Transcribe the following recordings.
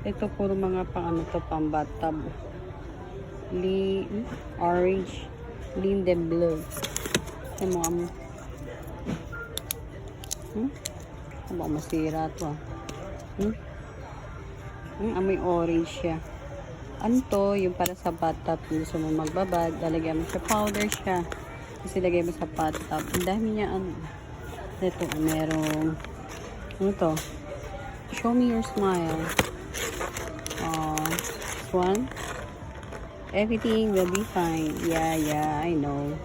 Ito puro mga pang ano to, pang bathtub. Orange. Linde blue. Ito mo amo. Baka masira to. Amoy orange siya. Ano to? Yung para sa bathtub. Kung gusto mo magbabad, lalagyan mo siya. Powder siya. Kasi lagay mo sa bathtub. Ang dami niya ano. Ito, merong ano to? Show me your smile. This one. Everything will be fine. Yeah, I know.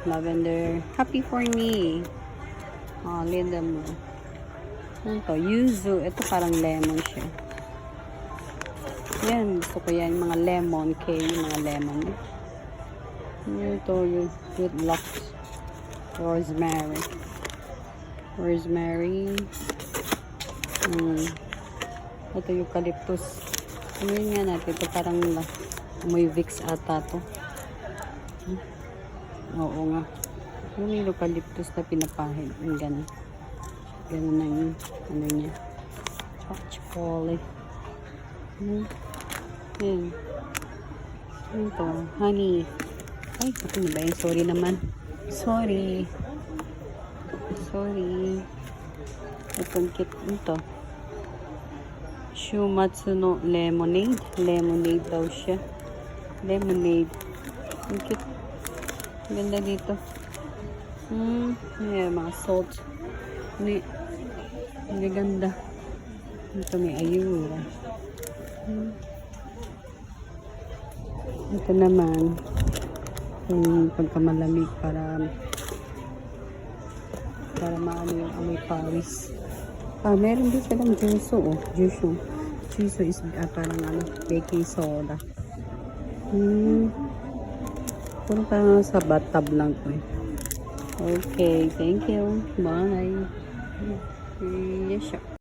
Lavender. Happy for me. Linda mo. Ano to? Yuzu. Ito parang lemon siya. Yan. Gusto ko yan. Mga lemon. Yung mga lemon. Ito yung good luck. Rosemary. Ito yung eucalyptus. Ano yun nga natin? Ito parang may Vicks ata to. Oo nga. Yung eucalyptus na pinapahid. Yung gano'n. Gano'n na yung ano niya. Chocolate. Yan. Ito. Honey. Ay, ito na ba yun? Sorry naman. Sorry. Itong kit ito. Shumatsu no lemonade. Lemonade daw siya. Lemonade. Ang cute. Ganda dito. Yeah, mga salt. Ang ganda. Ito may ayura. Ito naman. Yung pagkamalamig para maano yung amoy pawis. Meron din silang juice, Juice is parang ano, baking soda. Puro parang sa bathtub lang to eh. Okay, thank you. Bye. Yes,